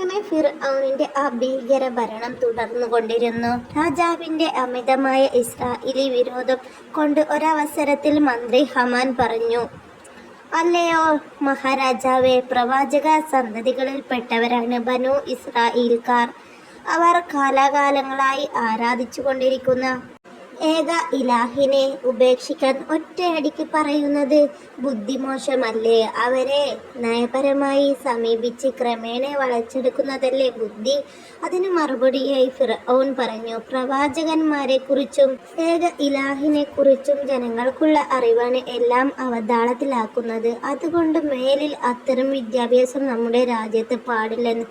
അങ്ങനെ ഫിർഔനിന്റെ ആ ഭീകര ഭരണം തുടർന്നുകൊണ്ടിരുന്നു. രാജാവിന്റെ അമിതമായ ഇസ്രായേലി വിരോധം കൊണ്ട് ഒരവസരത്തിൽ മന്ത്രി ഹമാൻ പറഞ്ഞു, അല്ലയോ മഹാരാജാവേ, പ്രവാചക സന്തതികളിൽപ്പെട്ടവരാണ് ബനൂ ഇസ്രായേൽക്കാർ. അവർ കാലാകാലങ്ങളായി ആരാധിച്ചുകൊണ്ടിരിക്കുന്ന ഏക ഇലാഹിനെ ഉപേക്ഷിക്കാൻ ഒറ്റയടിക്ക് പറയുന്നത് ബുദ്ധിമോശമല്ലേ? അവരെ നയപരമായി സമീപിച്ച് ക്രമേണ വളച്ചെടുക്കുന്നതല്ലേ ബുദ്ധി? അതിനു മറുപടിയായി ഫിർഔൻ പറഞ്ഞു, പ്രവാചകന്മാരെക്കുറിച്ചും ഏക ഇലാഹിനെക്കുറിച്ചും ജനങ്ങൾക്കുള്ള അറിവാണ് എല്ലാം അവതാളത്തിലാക്കുന്നത്. അതുകൊണ്ട് മേലിൽ അത്തരം വിദ്യാഭ്യാസം നമ്മുടെ രാജ്യത്ത് പാടില്ലെന്ന്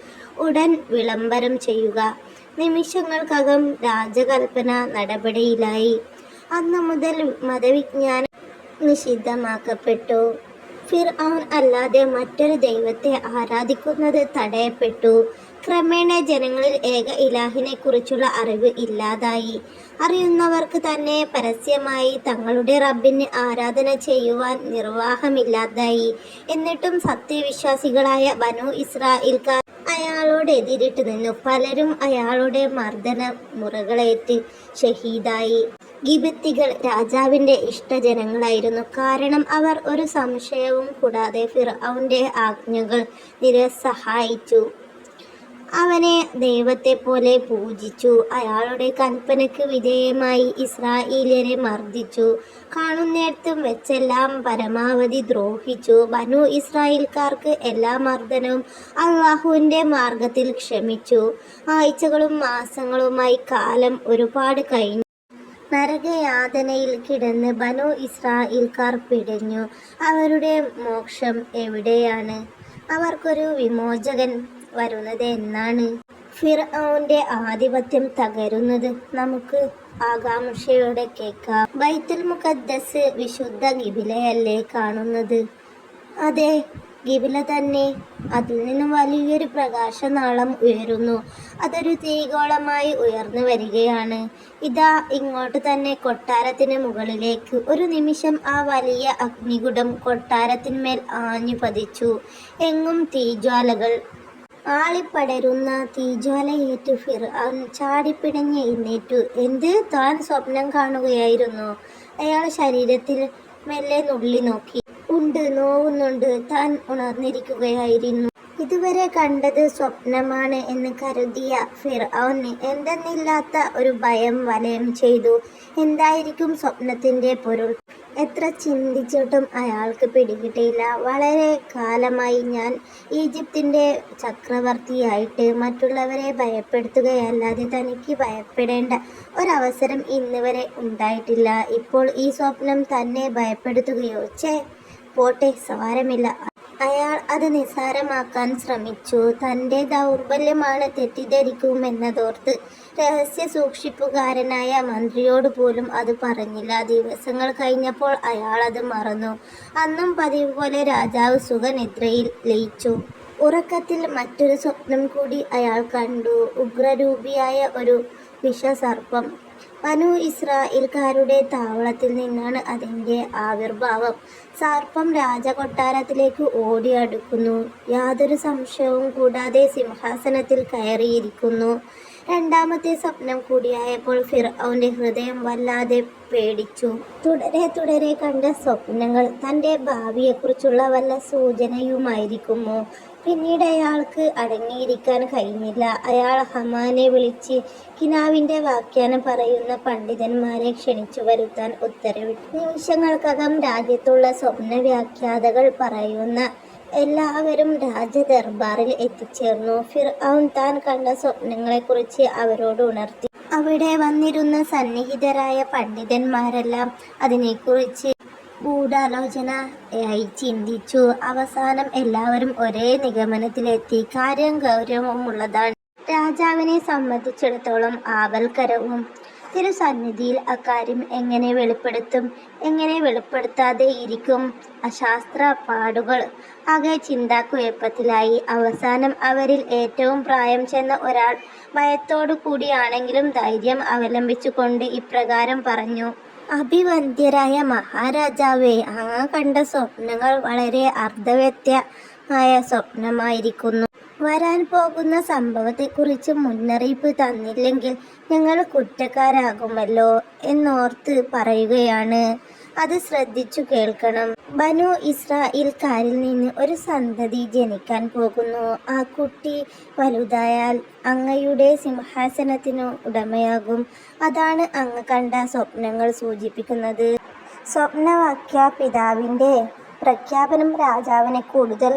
ഉടൻ വിളംബരം ചെയ്യുക. നിമിഷങ്ങൾക്കകം രാജകൽപ്പന നടപടിയിലായി. അന്നു മുതൽ മതവിജ്ഞാനം നിഷിദ്ധമാക്കപ്പെട്ടു. ഫിർഔൻ അല്ലാതെ മറ്റൊരു ദൈവത്തെ ആരാധിക്കുന്നത് തടയപ്പെട്ടു. ക്രമേണ ജനങ്ങളിൽ ഏക ഇലാഹിനെ കുറിച്ചുള്ള അറിവ് ഇല്ലാതായി. അറിയുന്നവർക്ക് തന്നെ പരസ്യമായി തങ്ങളുടെ റബ്ബിന് ആരാധന ചെയ്യുവാൻ നിർവാഹമില്ലാതായി. എന്നിട്ടും സത്യവിശ്വാസികളായ ബനൂ ഇസ്രായേൽക്കാർ അയാളോട് എതിരിട്ട് നിന്നു. പലരും അയാളുടെ മർദ്ദന മുറകളേറ്റ് ഷഹീദായി. ഗിബത്തികൾ രാജാവിന്റെ ഇഷ്ടജനങ്ങളായിരുന്നു. കാരണം അവർ ഒരു സംശയവും കൂടാതെ ഫിർഔന്റെ ആജ്ഞകൾ നിരസഹായിച്ചു. അവനെ ദൈവത്തെ പോലെ പൂജിച്ചു. അയാളുടെ കൽപ്പനയ്ക്ക് വിധേയമായി ഇസ്രായേല്യരെ മർദ്ദിച്ചു. കാണുന്നിടത്തും വെച്ചെല്ലാം പരമാവധി ദ്രോഹിച്ചു. ബനൂ ഇസ്രായേൽക്കാർക്ക് എല്ലാ മർദ്ദനവും അള്ളാഹുവിന്റെ മാർഗത്തിൽ ക്ഷമിച്ചു. ആഴ്ചകളും മാസങ്ങളുമായി കാലം ഒരുപാട് കഴിഞ്ഞു. നരകയാതനയിൽ കിടന്ന് ബനൂ ഇസ്രായേൽക്കാർ പിടഞ്ഞു. അവരുടെ മോക്ഷം എവിടെയാണ്? അവർക്കൊരു വിമോചകൻ വരുന്നത് എന്നാണ്? ഫിർഔന്റെ ആധിപത്യം തകരുന്നത് നമുക്ക് ആകാംക്ഷയോടെ കേൾക്കാം. ബൈത്തുൽ മുഖദ്ദസ് വിശുദ്ധ ഗിബിലയല്ലേ കാണുന്നത്? അതെ, ഗിബില തന്നെ. അതിൽ നിന്നും വലിയൊരു പ്രകാശനാളം ഉയരുന്നു. അതൊരു തീഗോളമായി ഉയർന്നു വരികയാണ്. ഇതാ ഇങ്ങോട്ട് തന്നെ കൊട്ടാരത്തിന് മുകളിലേക്ക്. ഒരു നിമിഷം ആ വലിയ അഗ്നികുടം കൊട്ടാരത്തിന്മേൽ ആഞ്ഞു പതിച്ചു. എങ്ങും തീജ്വാലകൾ. ആളിപ്പടരുന്ന തീജ്വാലയേറ്റു ഫിർഔൻ ചാടിപ്പിടഞ്ഞ് എഴുന്നേറ്റു. എന്ത്? താൻ സ്വപ്നം കാണുകയായിരുന്നോ? അയാൾ ശരീരത്തിൽ മെല്ലെ നുള്ളി നോക്കി. ഉണ്ട്, നോവുന്നുണ്ട്. താൻ ഉണർന്നിരിക്കുകയായിരുന്നു. ഇതുവരെ കണ്ടത് സ്വപ്നമാണ് എന്ന് കരുതിയ ഫിർഔന് എന്തെന്നില്ലാത്ത ഒരു ഭയം വലയം ചെയ്തു. എന്തായിരിക്കും സ്വപ്നത്തിന്റെ പൊരുൾ? എത്ര ചിന്തിച്ചിട്ടും അയാൾക്ക് പിടികിട്ടിയില്ല. വളരെ കാലമായി ഞാൻ ഈജിപ്തിന്റെ ചക്രവർത്തിയായിട്ട് മറ്റുള്ളവരെ ഭയപ്പെടുത്തുകയല്ലാതെ തനിക്ക് ഭയപ്പെടേണ്ട ഒരവസരം ഇന്ന് വരെ ഉണ്ടായിട്ടില്ല. ഇപ്പോൾ ഈ സ്വപ്നം തന്നെ ഭയപ്പെടുത്തുകയോ? പോട്ടെ, സാരമില്ല. അയാൾ അത് നിസ്സാരമാക്കാൻ ശ്രമിച്ചു. തൻ്റെ ദൗർബല്യമാണ് തെറ്റിദ്ധരിക്കുമെന്നതോർത്ത് രഹസ്യ സൂക്ഷിപ്പുകാരനായ മന്ത്രിയോട് പോലും അത് പറഞ്ഞില്ല. ദിവസങ്ങൾ കഴിഞ്ഞപ്പോൾ അയാൾ അത് മറന്നു. അന്നും പതിവ് പോലെ രാജാവ് സുഖനിദ്രയിൽ ലയിച്ചു. ഉറക്കത്തിൽ മറ്റൊരു സ്വപ്നം കൂടി അയാൾ കണ്ടു. ഉഗ്രരൂപിയായ ഒരു വിഷസർപ്പം. ബനൂ ഇസ്രായേൽക്കാരുടെ താവളത്തിൽ നിന്നാണ് അതിൻ്റെ ആവിർഭാവം. സർപ്പം രാജകൊട്ടാരത്തിലേക്ക് ഓടി അടുക്കുന്നു. യാതൊരു സംശയവും കൂടാതെ സിംഹാസനത്തിൽ കയറിയിരിക്കുന്നു. രണ്ടാമത്തെ സ്വപ്നം കൂടിയായപ്പോൾ ഫിർഔന്റെ ഹൃദയം വല്ലാതെ പേടിച്ചു. തുടരെ കണ്ട സ്വപ്നങ്ങൾ തൻ്റെ ഭാവിയെക്കുറിച്ചുള്ള വല്ല സൂചനയുമായിരിക്കുമോ? പിന്നീട് അയാൾക്ക് അടങ്ങിയിരിക്കാൻ കഴിഞ്ഞില്ല. അയാൾ ഹമാനെ വിളിച്ച് കിനാവിൻ്റെ വ്യാഖ്യാനം പറയുന്ന പണ്ഡിതന്മാരെ ക്ഷണിച്ചു വരുത്താൻ ഉത്തരവിട്ടു. നിമിഷങ്ങൾക്കകം രാജ്യത്തുള്ള സ്വപ്ന വ്യാഖ്യാതകൾ പറയുന്ന എല്ലാവരും രാജദർബാറിൽ എത്തിച്ചേർന്നു. ഫിർഔൻ താൻ കണ്ട സ്വപ്നങ്ങളെക്കുറിച്ച് അവരോട് ഉണർത്തി. അവിടെ വന്നിരുന്ന സന്നിഹിതരായ പണ്ഡിതന്മാരെല്ലാം അതിനെക്കുറിച്ച് ഗൂഢാലോചനയായി ചിന്തിച്ചു. അവസാനം എല്ലാവരും ഒരേ നിഗമനത്തിലെത്തി. കാര്യം ഗൗരവമുള്ളതാണ്. രാജാവിനെ സംബന്ധിച്ചിടത്തോളം ആപൽക്കരവും. തിരുസന്നിധിയിൽ അക്കാര്യം എങ്ങനെ വെളിപ്പെടുത്തും? എങ്ങനെ വെളിപ്പെടുത്താതെ ഇരിക്കും? അശാസ്ത്ര പാടുകൾ. ആകെ ചിന്താക്കുഴപ്പത്തിലായി. അവസാനം അവരിൽ ഏറ്റവും പ്രായം ചെന്ന ഒരാൾ ഭയത്തോടു കൂടിയാണെങ്കിലും ധൈര്യം അവലംബിച്ചുകൊണ്ട് ഇപ്രകാരം പറഞ്ഞു: അഭിവന്ദ്യരായ മഹാരാജാവേ, അങ്ങ് കണ്ട സ്വപ്നങ്ങൾ വളരെ അർത്ഥവത്തായ സ്വപ്നമായിരിക്കുന്നു. വരാൻ പോകുന്ന സംഭവത്തെക്കുറിച്ച് മുന്നറിയിപ്പ് തന്നില്ലെങ്കിൽ ഞങ്ങൾ കുറ്റക്കാരാകുമല്ലോ എന്നോർത്ത് പറയുകയാണ്. അത് ശ്രദ്ധിച്ചു കേൾക്കണം. ബനൂ ഇസ്രായേൽക്കാരിൽ നിന്ന് ഒരു സന്തതി ജനിക്കാൻ പോകുന്നു. ആ കുട്ടി വലുതായാൽ അങ്ങയുടെ സിംഹാസനത്തിനു ഉടമയാകും. അതാണ് അങ്ങ് കണ്ട സ്വപ്നങ്ങൾ സൂചിപ്പിക്കുന്നത്. സ്വപ്നവാക്യ പിതാവിൻ്റെ പ്രഖ്യാപനം രാജാവിനെ കൂടുതൽ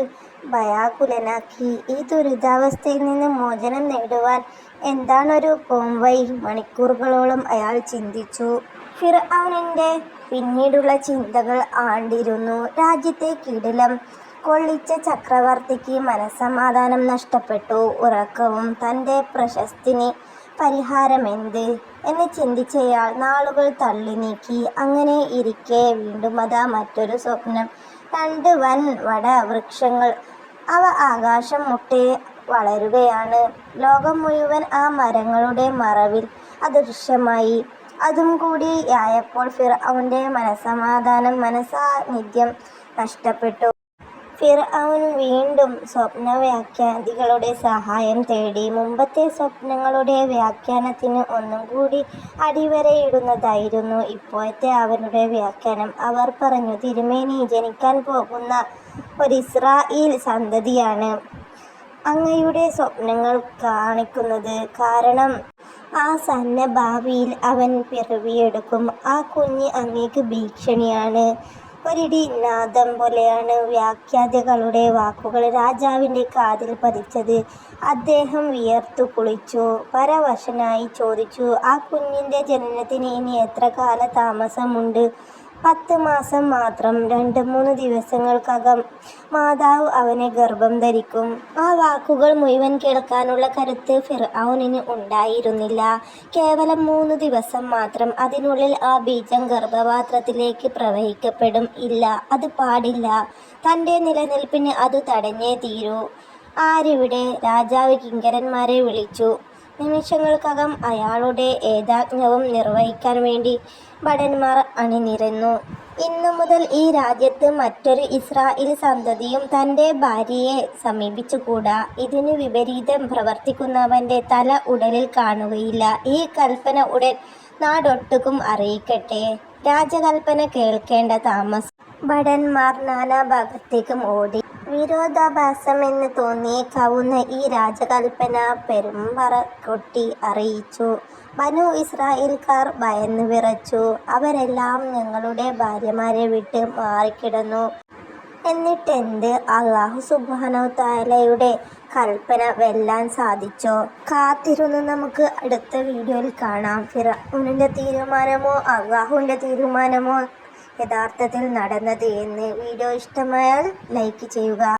ഭയാകുലനാക്കി. ഈ ദുരിതാവസ്ഥയിൽ നിന്ന് മോചനം നേടുവാൻ എന്താണൊരു പോംവഴി? മണിക്കൂറുകളോളം അയാൾ ചിന്തിച്ചു. ഫിർഔനിൻ്റെ പിന്നീടുള്ള ചിന്തകൾ ആണ്ടിരുന്നു. രാജ്യത്തെ കിടിലം കൊള്ളിച്ച ചക്രവർത്തിക്ക് മനസ്സമാധാനം നഷ്ടപ്പെട്ടു. ഉറക്കവും തൻ്റെ പ്രശസ്തിന് പരിഹാരമെന്ത് എന്ന് ചിന്തിച്ചയാൾ നാളുകൾ തള്ളി നീക്കി. അങ്ങനെ ഇരിക്കെ വീണ്ടും അതാ മറ്റൊരു സ്വപ്നം. 2 വൻ വടവൃക്ഷങ്ങൾ. അവ ആകാശം മുട്ടെ വളരുകയാണ്. ലോകം മുഴുവൻ ആ മരങ്ങളുടെ മറവിൽ അദൃശ്യമായി. അതും കൂടിയായപ്പോൾ ഫിർഔന്റെ മനസാന്നിധ്യം നഷ്ടപ്പെട്ടു. ഫിർഔൻ വീണ്ടും സ്വപ്നവ്യാഖ്യാതികളുടെ സഹായം തേടി. മുമ്പത്തെ സ്വപ്നങ്ങളുടെ വ്യാഖ്യാനത്തിന് ഒന്നും കൂടി അടിവരയിടുന്നതായിരുന്നു ഇപ്പോഴത്തെ അവരുടെ വ്യാഖ്യാനം. അവർ പറഞ്ഞു, തിരുമേനി, ജനിക്കാൻ പോകുന്ന ഒരിസ്രായേൽ സന്തതിയാണ് അങ്ങയുടെ സ്വപ്നങ്ങൾ കാണിക്കുന്നത്. കാരണം ആസന്ന ഭാവിയിൽ അവൻ പിറവിയെടുക്കും. ആ കുഞ്ഞ് അങ്ങേക്ക് ഭീഷണിയാണ്. ഒരിടിനാദം പോലെയാണ് വ്യാഖ്യാതികളുടെ വാക്കുകൾ രാജാവിൻ്റെ കാതിൽ പതിച്ചത്. അദ്ദേഹം വിയർത്തു കുളിച്ചു. പരവശനായി ചോദിച്ചു, ആ കുഞ്ഞിൻ്റെ ജനനത്തിന് ഇനി എത്ര കാലതാമസമുണ്ട്? 10 മാസം മാത്രം. 2-3 ദിവസങ്ങൾക്കകം മാതാവ് അവനെ ഗർഭം ധരിക്കും. ആ വാക്കുകൾ മുഴുവൻ കേൾക്കാനുള്ള കരുത്ത് ഫിർഔനിന് ഉണ്ടായിരുന്നില്ല. കേവലം 3 ദിവസം മാത്രം. അതിനുള്ളിൽ ആ ബീജം ഗർഭപാത്രത്തിലേക്ക് പ്രവഹിക്കപ്പെടും. ഇല്ല, അത് പാടില്ല. തൻ്റെ നിലനിൽപ്പിന് അത് തടഞ്ഞേ തീരൂ. ആരിവിടെ? രാജാവ് കിങ്കരന്മാരെ വിളിച്ചു. നിമിഷങ്ങൾക്കകം അയാളുടെ ഏതാജ്ഞവും നിർവഹിക്കാൻ വേണ്ടി ഭടന്മാർ അണിനിരന്നു. ഇന്നു മുതൽ ഈ രാജ്യത്ത് മറ്റൊരു ഇസ്രായേൽ സന്തതിയും തൻ്റെ ഭാര്യയെ സമീപിച്ചുകൂടാ. ഇതിനു വിപരീതം പ്രവർത്തിക്കുന്നവൻ്റെ തല ഉടലിൽ കാണുകയില്ല. ഈ കൽപ്പന ഉടൻ നാടൊട്ടുക്കും അറിയിക്കട്ടെ. രാജകൽപ്പന കേൾക്കേണ്ട താമസം. ഭടന്മാർ നാനാഭാഗത്തേക്കും ഓടി. വിരോധാഭാസമെന്ന് തോന്നിയേക്കാവുന്ന ഈ രാജകൽപ്പന പെരുമ്പറ കൊട്ടി അറിയിച്ചു. ബനൂ ഇസ്രായേൽക്കാർ ഭയന്ന് വിറച്ചു. അവരെല്ലാം ഞങ്ങളുടെ ഭാര്യമാരെ വിട്ട് മാറിക്കിടന്നു. എന്നിട്ടെന്ത്? അല്ലാഹു സുബ്ഹാനഹു തആലയുടെ കൽപ്പന വെല്ലാൻ സാധിച്ചോ? കാത്തിരുന്ന് നമുക്ക് അടുത്ത വീഡിയോയിൽ കാണാം. ഫിർഔനിൻ്റെ തീരുമാനമോ അല്ലാഹുവിൻ്റെ തീരുമാനമോ യഥാർത്ഥത്തിൽ നടന്നത് എന്ന്. വീഡിയോ ഇഷ്ടമായാൽ ലൈക്ക് ചെയ്യുക.